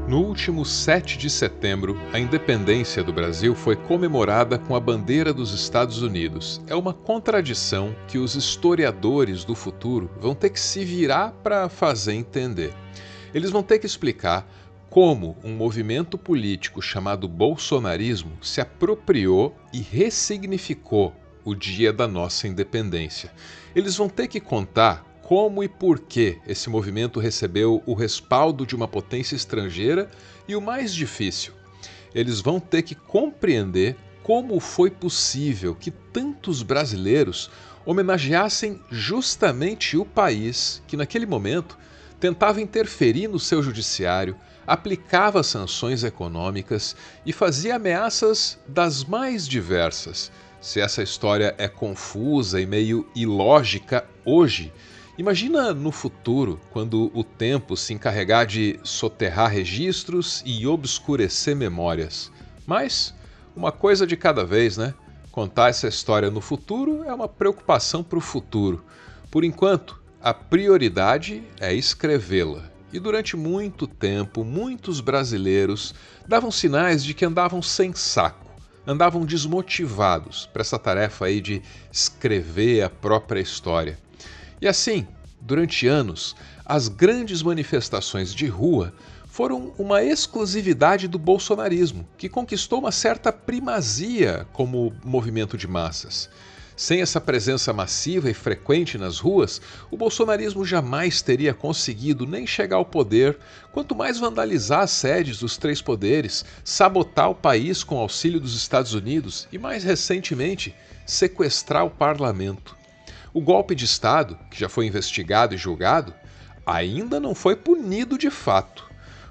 No último 7 de setembro, a independência do Brasil foi comemorada com a bandeira dos Estados Unidos. É uma contradição que os historiadores do futuro vão ter que se virar para fazer entender. Eles vão ter que explicar como um movimento político chamado bolsonarismo se apropriou e ressignificou o dia da nossa independência. Eles vão ter que contar como e por que esse movimento recebeu o respaldo de uma potência estrangeira e, o mais difícil, eles vão ter que compreender como foi possível que tantos brasileiros homenageassem justamente o país que, naquele momento, tentava interferir no seu judiciário, aplicava sanções econômicas e fazia ameaças das mais diversas. Se essa história é confusa e meio ilógica hoje, imagina no futuro, quando o tempo se encarregar de soterrar registros e obscurecer memórias. Mas, uma coisa de cada vez, né? Contar essa história no futuro é uma preocupação para o futuro. Por enquanto, a prioridade é escrevê-la. E durante muito tempo, muitos brasileiros davam sinais de que andavam sem saco, andavam desmotivados para essa tarefa aí de escrever a própria história. E assim, durante anos, as grandes manifestações de rua foram uma exclusividade do bolsonarismo, que conquistou uma certa primazia como movimento de massas. Sem essa presença massiva e frequente nas ruas, o bolsonarismo jamais teria conseguido nem chegar ao poder, quanto mais vandalizar as sedes dos três poderes, sabotar o país com auxílio dos Estados Unidos e, mais recentemente, sequestrar o parlamento. O golpe de Estado, que já foi investigado e julgado, ainda não foi punido de fato.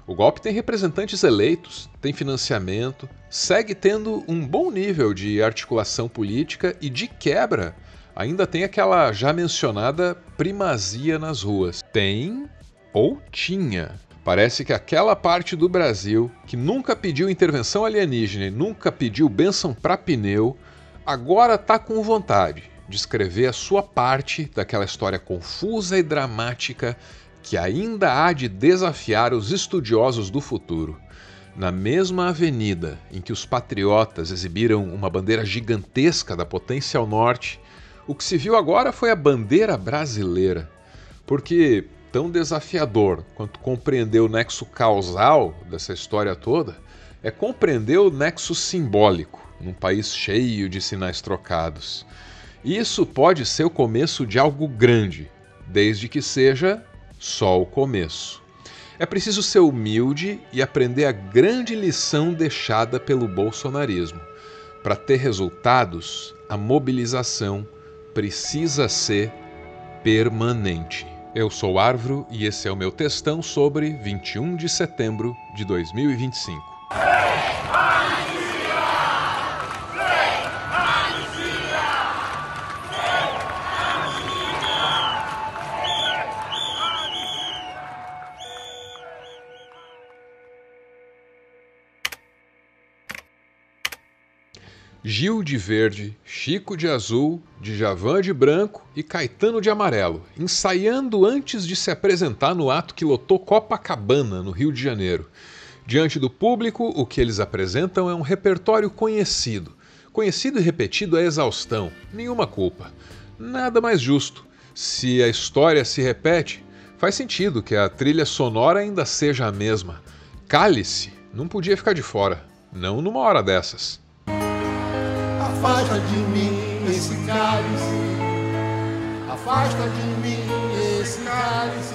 O golpe tem representantes eleitos, tem financiamento, segue tendo um bom nível de articulação política e, de quebra, ainda tem aquela já mencionada primazia nas ruas. Tem ou tinha. Parece que aquela parte do Brasil que nunca pediu intervenção alienígena e nunca pediu bênção pra pneu, agora tá com vontade de escrever a sua parte daquela história confusa e dramática que ainda há de desafiar os estudiosos do futuro. Na mesma avenida em que os patriotas exibiram uma bandeira gigantesca da potência ao norte, o que se viu agora foi a bandeira brasileira. Porque tão desafiador quanto compreender o nexo causal dessa história toda é compreender o nexo simbólico num país cheio de sinais trocados. Isso pode ser o começo de algo grande, desde que seja só o começo. É preciso ser humilde e aprender a grande lição deixada pelo bolsonarismo. Para ter resultados, a mobilização precisa ser permanente. Eu sou Arvro e esse é o meu textão sobre 21 de setembro de 2025. Gil de verde, Chico de azul, Djavan de branco e Caetano de amarelo, ensaiando antes de se apresentar no ato que lotou Copacabana, no Rio de Janeiro. Diante do público, o que eles apresentam é um repertório conhecido. Conhecido e repetido à exaustão, nenhuma culpa. Nada mais justo. Se a história se repete, faz sentido que a trilha sonora ainda seja a mesma. Cálice não podia ficar de fora, não numa hora dessas. Afasta de mim esse cálice, afasta de mim esse cálice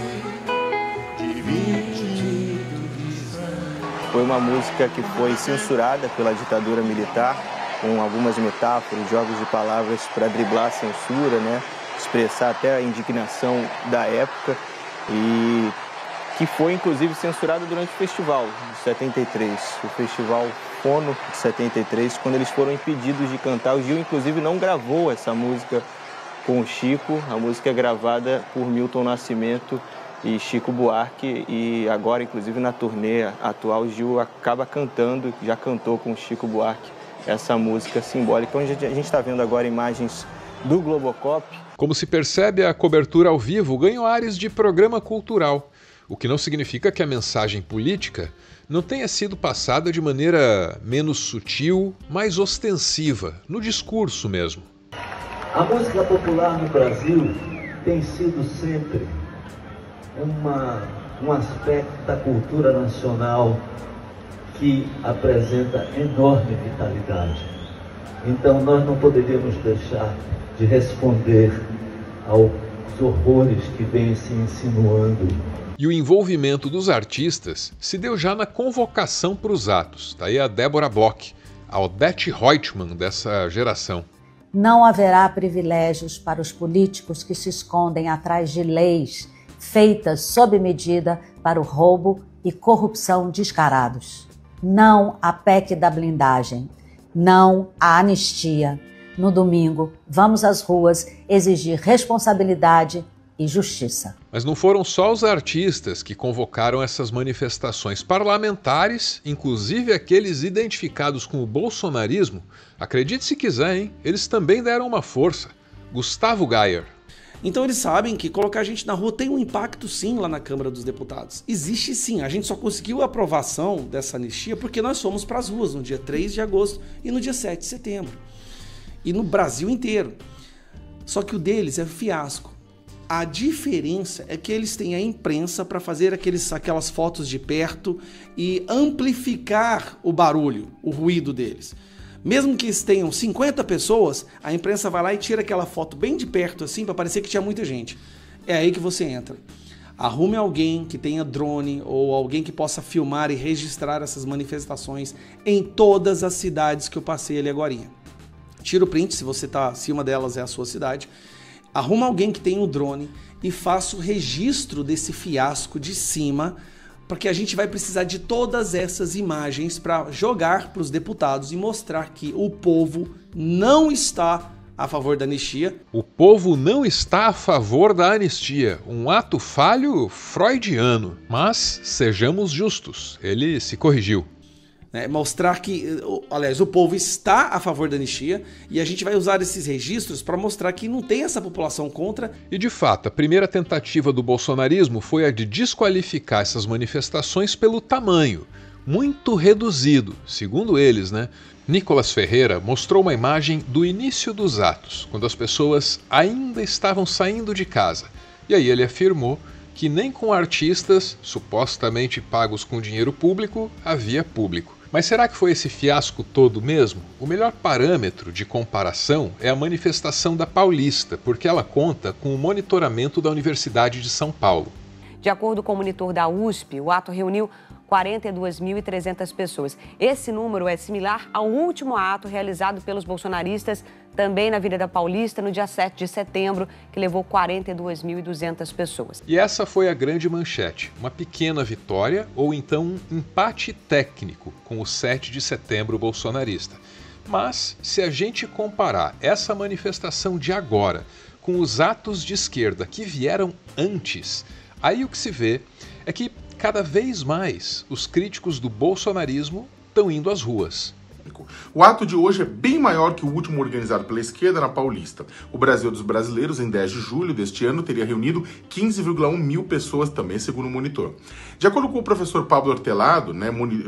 de vinho de sangue. Foi uma música que foi censurada pela ditadura militar, com algumas metáforas, jogos de palavras para driblar a censura, né? Expressar até a indignação da época, e que foi inclusive censurada durante o festival de 73, o festival Fono de 73, quando eles foram impedidos de cantar. O Gil inclusive não gravou essa música com o Chico, a música é gravada por Milton Nascimento e Chico Buarque, e agora inclusive na turnê atual o Gil acaba cantando, já cantou com o Chico Buarque essa música simbólica, onde a gente está vendo agora imagens do Globocop. Como se percebe, a cobertura ao vivo ganhou ares de programa cultural. o que não significa que a mensagem política não tenha sido passada de maneira menos sutil, mais ostensiva, no discurso mesmo. A música popular no Brasil tem sido sempre um aspecto da cultura nacional que apresenta enorme vitalidade. Então nós não poderíamos deixar de responder aos horrores que vêm se insinuando. E o envolvimento dos artistas se deu já na convocação para os atos. Está aí a Débora Bloch, a Odete Reutemann dessa geração. Não haverá privilégios para os políticos que se escondem atrás de leis feitas sob medida para o roubo e corrupção descarados. Não à PEC da blindagem. Não à anistia. No domingo, vamos às ruas exigir responsabilidade e justiça. Mas não foram só os artistas que convocaram essas manifestações. Parlamentares, inclusive aqueles identificados com o bolsonarismo, acredite se quiser, hein? Eles também deram uma força. Gustavo Gayer. Então eles sabem que colocar a gente na rua tem um impacto sim lá na Câmara dos Deputados. Existe sim, a gente só conseguiu a aprovação dessa anistia porque nós fomos para as ruas no dia 3 de agosto e no dia 7 de setembro. E no Brasil inteiro. Só que o deles é fiasco. A diferença é que eles têm a imprensa para fazer aquelas fotos de perto e amplificar o barulho, o ruído deles. Mesmo que eles tenham 50 pessoas, a imprensa vai lá e tira aquela foto bem de perto assim para parecer que tinha muita gente. É aí que você entra. Arrume alguém que tenha drone ou alguém que possa filmar e registrar essas manifestações em todas as cidades que eu passei ali agorinha. Tira o print se uma delas é a sua cidade. Arruma alguém que tenha um drone e faça o registro desse fiasco de cima, porque a gente vai precisar de todas essas imagens para jogar para os deputados e mostrar que o povo não está a favor da anistia. O povo não está a favor da anistia, um ato falho freudiano. Mas sejamos justos, ele se corrigiu. Mostrar que, aliás, o povo está a favor da anistia e a gente vai usar esses registros para mostrar que não tem essa população contra. E de fato, a primeira tentativa do bolsonarismo foi a de desqualificar essas manifestações pelo tamanho, muito reduzido, segundo eles, né? Nicolas Ferreira mostrou uma imagem do início dos atos, quando as pessoas ainda estavam saindo de casa. E aí ele afirmou que nem com artistas, supostamente pagos com dinheiro público, havia público. Mas será que foi esse fiasco todo mesmo? O melhor parâmetro de comparação é a manifestação da Paulista, porque ela conta com o monitoramento da Universidade de São Paulo. De acordo com o monitor da USP, o ato reuniu 42.300 pessoas. Esse número é similar ao último ato realizado pelos bolsonaristas também na Avenida Paulista no dia 7 de setembro, que levou 42.200 pessoas. E essa foi a grande manchete, uma pequena vitória ou então um empate técnico com o 7 de setembro bolsonarista. Mas se a gente comparar essa manifestação de agora com os atos de esquerda que vieram antes, aí o que se vê é que cada vez mais os críticos do bolsonarismo estão indo às ruas. O ato de hoje é bem maior que o último organizado pela esquerda na Paulista. O Brasil dos Brasileiros, em 10 de julho deste ano, teria reunido 15,1 mil pessoas, também segundo o monitor. De acordo com o professor Pablo Hortelado,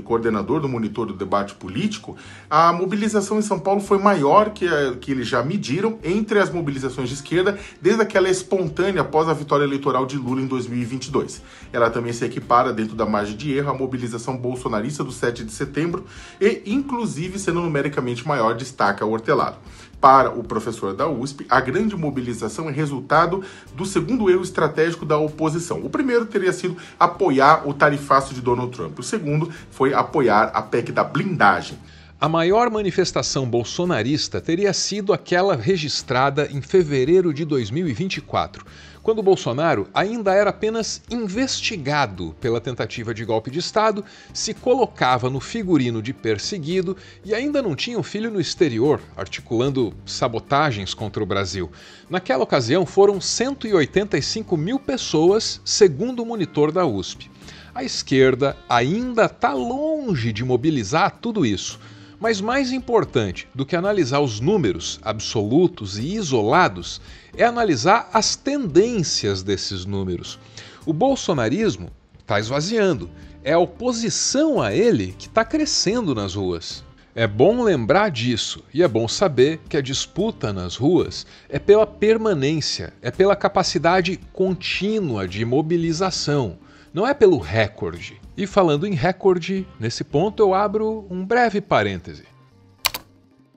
coordenador do monitor do debate político, a mobilização em São Paulo foi maior que eles já mediram entre as mobilizações de esquerda desde aquela espontânea após a vitória eleitoral de Lula em 2022. Ela também se equipara dentro da margem de erro à mobilização bolsonarista do 7 de setembro e, inclusive, sendo numericamente maior, destaca o Hortelado. Para o professor da USP, a grande mobilização é resultado do segundo erro estratégico da oposição. O primeiro teria sido apoiar o tarifaço de Donald Trump. O segundo foi apoiar a PEC da blindagem. A maior manifestação bolsonarista teria sido aquela registrada em fevereiro de 2024, quando Bolsonaro ainda era apenas investigado pela tentativa de golpe de Estado, se colocava no figurino de perseguido e ainda não tinha um filho no exterior, articulando sabotagens contra o Brasil. Naquela ocasião foram 185 mil pessoas, segundo o monitor da USP. A esquerda ainda está longe de mobilizar tudo isso. Mas mais importante do que analisar os números absolutos e isolados é analisar as tendências desses números. O bolsonarismo está esvaziando. É a oposição a ele que está crescendo nas ruas. É bom lembrar disso e é bom saber que a disputa nas ruas é pela permanência, é pela capacidade contínua de mobilização, não é pelo recorde. E falando em recorde, nesse ponto eu abro um breve parêntese.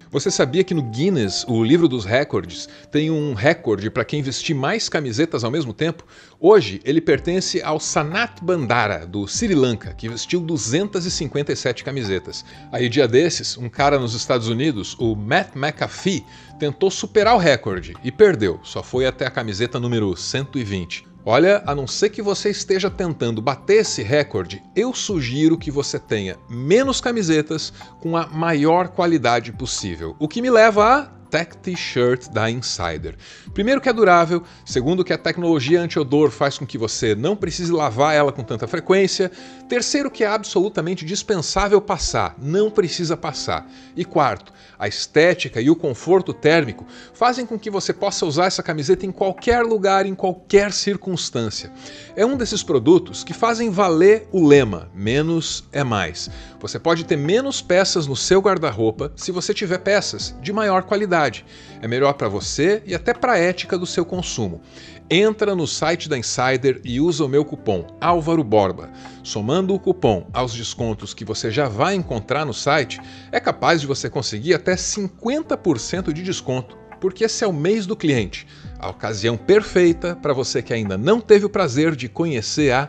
Você sabia que no Guinness, o livro dos recordes, tem um recorde para quem vestir mais camisetas ao mesmo tempo? Hoje, ele pertence ao Sanat Bandara, do Sri Lanka, que vestiu 257 camisetas. Aí, dia desses, um cara nos Estados Unidos, o Matt McAfee, tentou superar o recorde e perdeu, só foi até a camiseta número 120. Olha, a não ser que você esteja tentando bater esse recorde, eu sugiro que você tenha menos camisetas com a maior qualidade possível. O que me leva a Tech T-Shirt da Insider. Primeiro que é durável, segundo que a tecnologia anti-odor faz com que você não precise lavar ela com tanta frequência, terceiro que é absolutamente dispensável passar, não precisa passar, e quarto, a estética e o conforto térmico fazem com que você possa usar essa camiseta em qualquer lugar, em qualquer circunstância. É um desses produtos que fazem valer o lema, menos é mais. Você pode ter menos peças no seu guarda-roupa se você tiver peças de maior qualidade. É melhor para você e até para a ética do seu consumo. Entra no site da Insider e usa o meu cupom Álvaro Borba. Somando o cupom aos descontos que você já vai encontrar no site, é capaz de você conseguir até 50% de desconto, porque esse é o mês do cliente, a ocasião perfeita para você que ainda não teve o prazer de conhecer a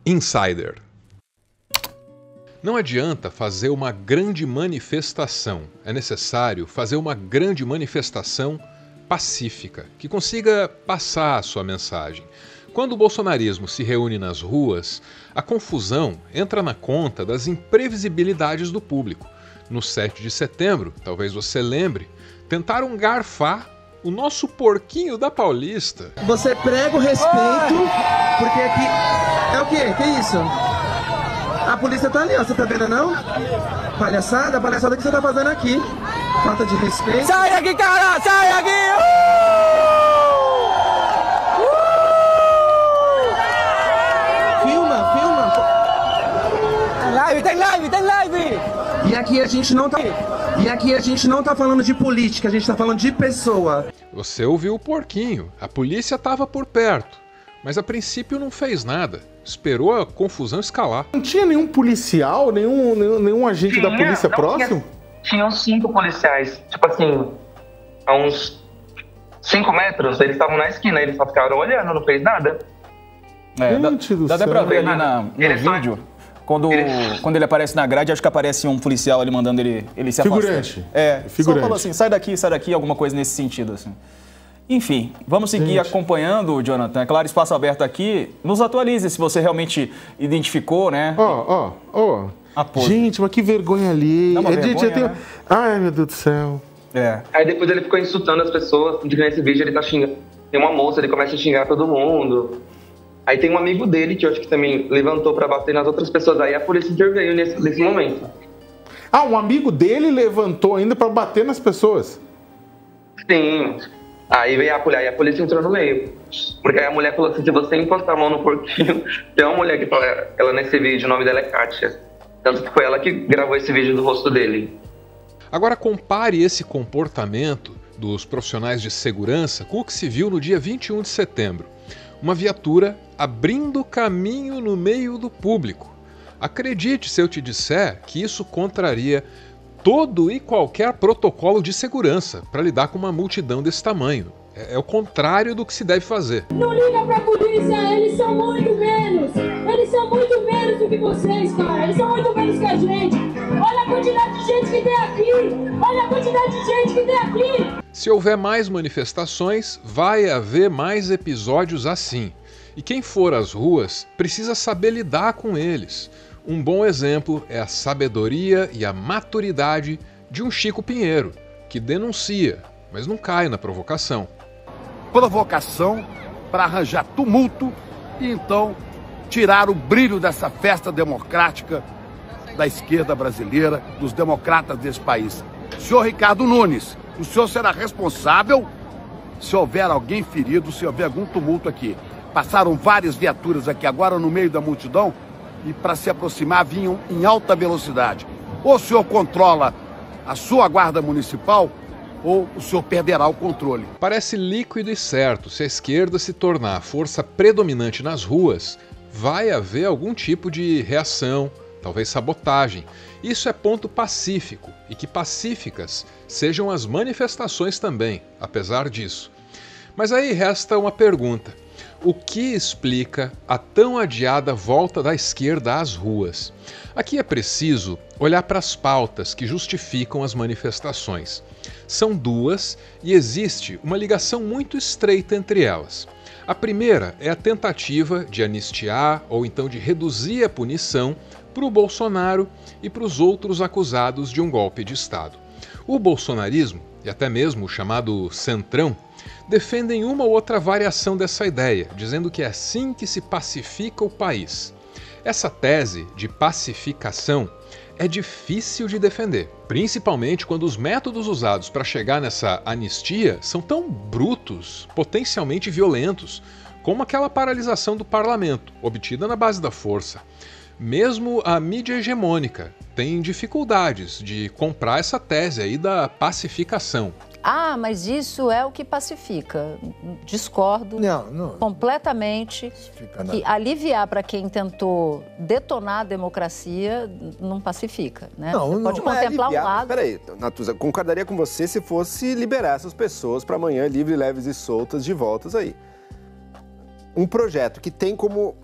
Insider. Não adianta fazer uma grande manifestação, é necessário fazer uma grande manifestação pacífica, que consiga passar a sua mensagem. Quando o bolsonarismo se reúne nas ruas, a confusão entra na conta das imprevisibilidades do público. No 7 de setembro, talvez você lembre, tentaram garfar o nosso porquinho da Paulista. Você prega o respeito, porque aqui... É o quê? Que isso? A polícia tá ali, ó, você tá vendo não? Palhaçada, a palhaçada que você tá fazendo aqui. Falta de respeito. Sai daqui, cara! Sai daqui! Filma, filma! Tem live! E aqui a gente não tá falando de política, a gente tá falando de pessoa. Você ouviu o porquinho, a polícia tava por perto, mas a princípio não fez nada. Esperou a confusão escalar. Não tinha nenhum policial, nenhum agente da polícia próximo? Tinham 5 policiais, tipo assim, a uns 5 metros, eles estavam na esquina, eles só ficaram olhando, não fez nada. Dá até pra ver ali no vídeo, quando ele aparece na grade, acho que aparece um policial ali mandando ele se afastar. Figurante. Só falou assim, sai daqui, alguma coisa nesse sentido, assim. Enfim, vamos seguir acompanhando, Jonathan. É claro, espaço aberto aqui. Nos atualize se você realmente identificou, né? Gente, mas que vergonha ali. Né? Ai, meu Deus do céu. Aí depois ele ficou insultando as pessoas. Nesse vídeo ele tá xingando. Tem uma moça, ele começa a xingar todo mundo. Aí tem um amigo dele, que eu acho que também levantou pra bater nas outras pessoas. Aí a polícia interveio nesse momento. Ah, um amigo dele levantou ainda pra bater nas pessoas? Sim. Aí veio a polícia entrou no meio. Porque aí a mulher falou assim, se você encostar a mão no porquinho... Tem uma mulher que fala, ela nesse vídeo, o nome dela é Kátia. Tanto que foi ela que gravou esse vídeo do rosto dele. Agora compare esse comportamento dos profissionais de segurança com o que se viu no dia 21 de setembro. Uma viatura abrindo caminho no meio do público. Acredite se eu te disser que isso contraria todo e qualquer protocolo de segurança para lidar com uma multidão desse tamanho. É o contrário do que se deve fazer. Não liga pra polícia, eles são muito menos. Eles são muito menos do que vocês, cara. Eles são muito menos que a gente. Olha a quantidade de gente que tem aqui. Olha a quantidade de gente que tem aqui. Se houver mais manifestações, vai haver mais episódios assim. E quem for às ruas precisa saber lidar com eles. Um bom exemplo é a sabedoria e a maturidade de um Chico Pinheiro, que denuncia, mas não cai na provocação. Provocação para arranjar tumulto e então tirar o brilho dessa festa democrática da esquerda brasileira, dos democratas desse país. Senhor Ricardo Nunes, o senhor será responsável se houver alguém ferido, se houver algum tumulto aqui. Passaram várias viaturas aqui agora no meio da multidão e para se aproximar vinham em alta velocidade. Ou o senhor controla a sua guarda municipal ou o senhor perderá o controle. Parece líquido e certo, se a esquerda se tornar a força predominante nas ruas, vai haver algum tipo de reação, talvez sabotagem. Isso é ponto pacífico, e que pacíficas sejam as manifestações também, apesar disso. Mas aí resta uma pergunta. O que explica a tão adiada volta da esquerda às ruas? Aqui é preciso olhar para as pautas que justificam as manifestações. São duas e existe uma ligação muito estreita entre elas. A primeira é a tentativa de anistiar ou então de reduzir a punição para o Bolsonaro e para os outros acusados de um golpe de Estado. O bolsonarismo, e até mesmo o chamado Centrão, defendem uma ou outra variação dessa ideia, dizendo que é assim que se pacifica o país. Essa tese de pacificação é difícil de defender, principalmente quando os métodos usados para chegar nessa anistia são tão brutos, potencialmente violentos, como aquela paralisação do parlamento, obtida na base da força. Mesmo a mídia hegemônica tem dificuldades de comprar essa tese aí da pacificação. Ah, mas isso é o que pacifica. Discordo completamente. Que aliviar para quem tentou detonar a democracia não pacifica, né? Você pode contemplar um lado. Peraí, Natuza, concordaria com você se fosse liberar essas pessoas para amanhã livres, leves e soltas de voltas aí. Um projeto que tem como...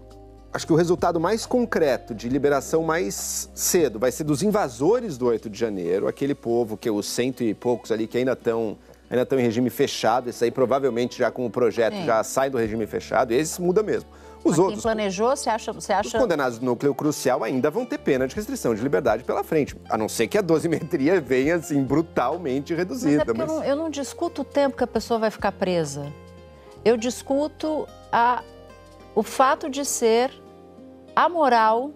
Acho que o resultado mais concreto de liberação mais cedo vai ser dos invasores do 8 de janeiro, aquele povo que os 100 e poucos ali que ainda estão em regime fechado, esse aí provavelmente já com o projeto já sai do regime fechado, e esse muda mesmo. Os outros, quem planejou, você acha... Os condenados do núcleo crucial ainda vão ter pena de restrição de liberdade pela frente, a não ser que a dosimetria venha assim brutalmente reduzida. Mas eu não discuto o tempo que a pessoa vai ficar presa. Eu discuto o fato de ser amoral,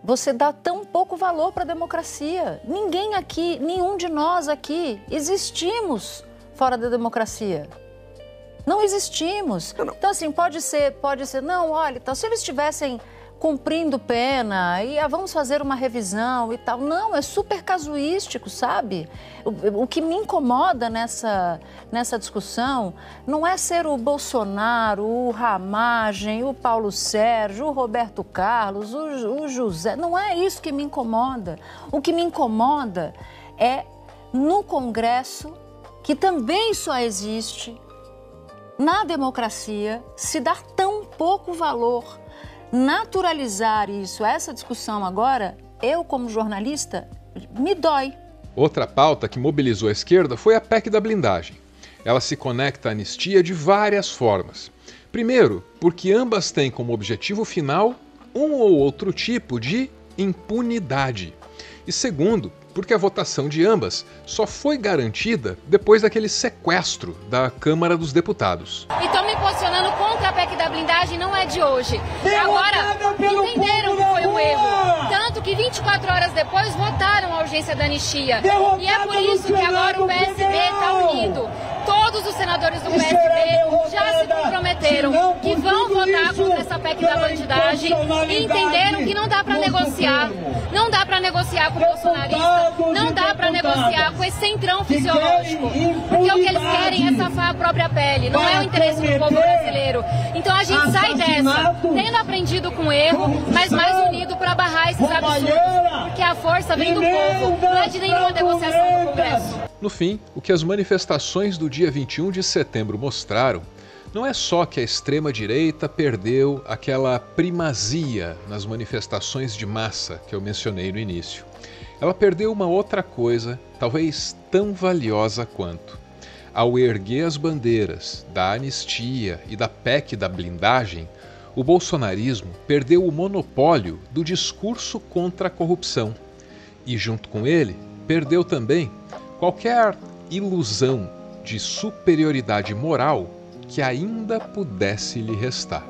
você dá tão pouco valor para a democracia. Ninguém aqui, nenhum de nós aqui, existimos fora da democracia. Não existimos. Não. Então, assim, pode ser, não, olha, então, se eles estivessem cumprindo pena e vamos fazer uma revisão e tal. Não, é super casuístico, sabe? O que me incomoda nessa discussão não é ser o Bolsonaro, o Ramagem, o Paulo Sérgio, o Roberto Carlos, o José. Não é isso que me incomoda. O que me incomoda é no Congresso, que também só existe, na democracia, se dar tão pouco valor. Naturalizar isso, essa discussão agora, eu como jornalista, me dói. Outra pauta que mobilizou a esquerda foi a PEC da blindagem. Ela se conecta à anistia de várias formas. Primeiro, porque ambas têm como objetivo final um ou outro tipo de impunidade. E segundo, porque a votação de ambas só foi garantida depois daquele sequestro da Câmara dos Deputados. E estou me posicionando contra a PEC da blindagem, não é de hoje. Agora, entenderam que foi um erro. Tanto que 24 horas depois votaram a urgência da anistia. E é por isso que agora o PSB está unido. Todos os senadores do PSB já se comprometeram que vão votar contra essa PEC da bandidagem e entenderam que não dá para negociar. Não dá para negociar com o bolsonarista, não dá para negociar com esse centrão fisiológico. Porque o que eles querem é safar a própria pele, não é o interesse do povo brasileiro. Então a gente sai dessa, tendo aprendido com o erro, mas mais unido para barrar esses absurdos. Porque a força vem do povo, não é de nenhuma negociação do Congresso. No fim, o que as manifestações do dia 21 de setembro mostraram não é só que a extrema-direita perdeu aquela primazia nas manifestações de massa que eu mencionei no início. Ela perdeu uma outra coisa, talvez tão valiosa quanto. Ao erguer as bandeiras da anistia e da PEC da blindagem, o bolsonarismo perdeu o monopólio do discurso contra a corrupção. E, junto com ele, perdeu também qualquer ilusão de superioridade moral que ainda pudesse lhe restar.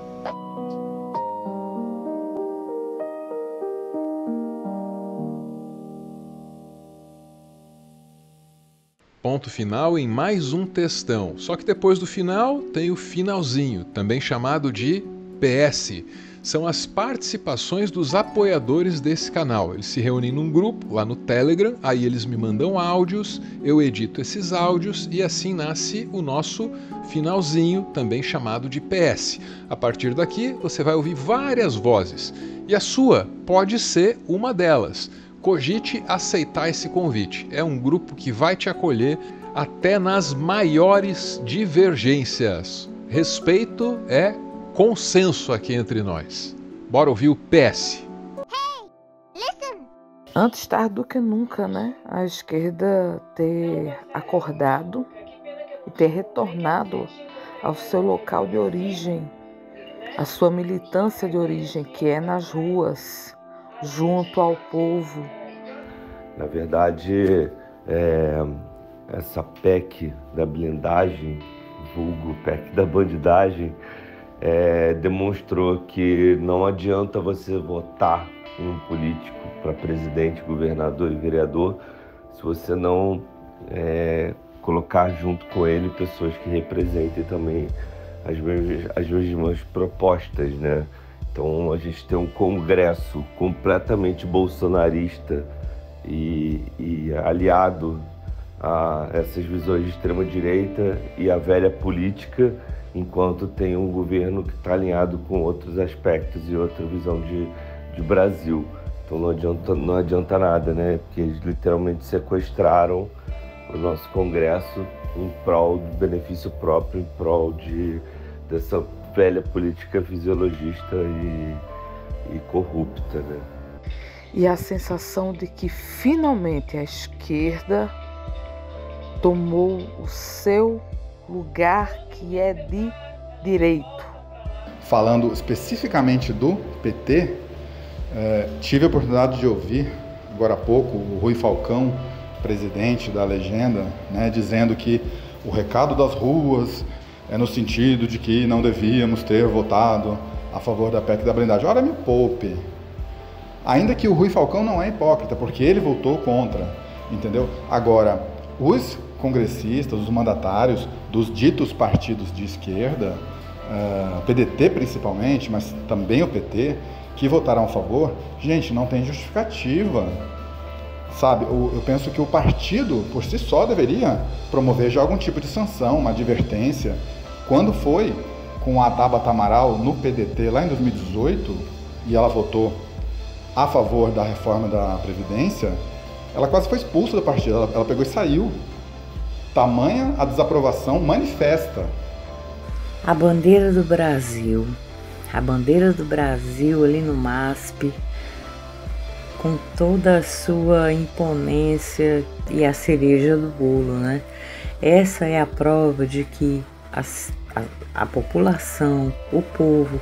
Ponto final em mais um textão, só que depois do final tem o finalzinho, também chamado de PS são as participações dos apoiadores desse canal. Eles se reúnem num grupo lá no Telegram, aí eles me mandam áudios, eu edito esses áudios e assim nasce o nosso finalzinho, também chamado de PS. A partir daqui você vai ouvir várias vozes e a sua pode ser uma delas. Cogite aceitar esse convite. É um grupo que vai te acolher até nas maiores divergências. Respeito é consenso aqui entre nós. Bora ouvir o PS. Antes tarde do que nunca, né? A esquerda ter acordado e ter retornado ao seu local de origem, a sua militância de origem, que é nas ruas, junto ao povo. Na verdade, essa PEC da blindagem, vulgo PEC da bandidagem, demonstrou que não adianta você votar em um político para presidente, governador e vereador se você não colocar junto com ele pessoas que representem também as mesmas propostas, né? Então a gente tem um Congresso completamente bolsonarista e aliado a essas visões de extrema-direita e a velha política, enquanto tem um governo que está alinhado com outros aspectos e outra visão de Brasil. Então não adianta nada, né? Porque eles literalmente sequestraram o nosso Congresso em prol do benefício próprio, em prol dessa velha política fisiologista e corrupta, né? E a sensação de que finalmente a esquerda tomou o seu lugar, que é de direito. Falando especificamente do PT, tive a oportunidade de ouvir agora há pouco o Rui Falcão, presidente da Legenda, né, dizendo que o recado das ruas é no sentido de que não devíamos ter votado a favor da PEC da blindagem. Ora, me poupe. Ainda que o Rui Falcão não é hipócrita, porque ele votou contra, entendeu? Agora, os congressistas, os mandatários dos ditos partidos de esquerda, PDT principalmente, mas também o PT, que votaram a favor, gente, não tem justificativa. Sabe, eu penso que o partido, por si só, deveria promover já algum tipo de sanção, uma advertência. Quando foi com a Tabata Amaral no PDT, lá em 2018, e ela votou a favor da reforma da Previdência, ela quase foi expulsa do partido, ela pegou e saiu. Tamanha a desaprovação manifesta. A bandeira do Brasil ali no MASP, com toda a sua imponência e a cereja do bolo, né? Essa é a prova de que a população, o povo,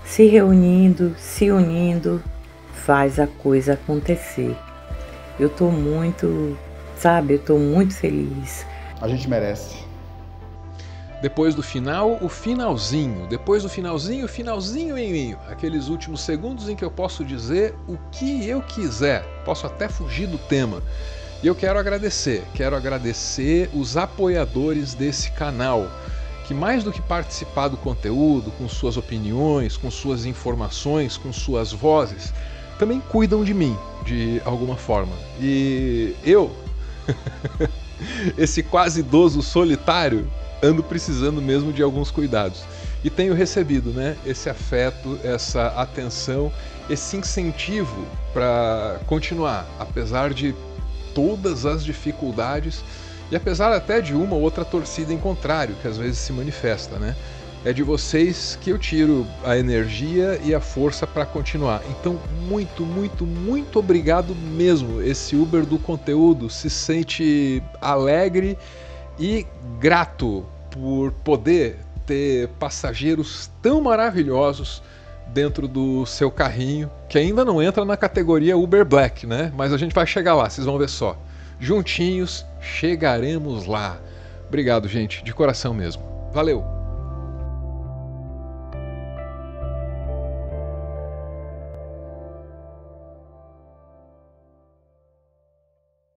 se reunindo, se unindo, faz a coisa acontecer. Eu tô muito feliz. A gente merece. Depois do final, o finalzinho. Depois do finalzinho, o finalzinho. Aqueles últimos segundos em que eu posso dizer o que eu quiser. Posso até fugir do tema. E eu quero agradecer os apoiadores desse canal, que mais do que participar do conteúdo, com suas opiniões, com suas informações, com suas vozes, também cuidam de mim, de alguma forma. E eu, esse quase idoso solitário, ando precisando mesmo de alguns cuidados. E tenho recebido, né, esse afeto, essa atenção, esse incentivo para continuar, apesar de todas as dificuldades e apesar até de uma ou outra torcida em contrário, que às vezes se manifesta, né? É de vocês que eu tiro a energia e a força para continuar. Então, muito, muito, muito obrigado mesmo. Esse Uber do conteúdo se sente alegre e grato por poder ter passageiros tão maravilhosos dentro do seu carrinho, que ainda não entra na categoria Uber Black, né? Mas a gente vai chegar lá, vocês vão ver só. Juntinhos chegaremos lá. Obrigado, gente, de coração mesmo. Valeu!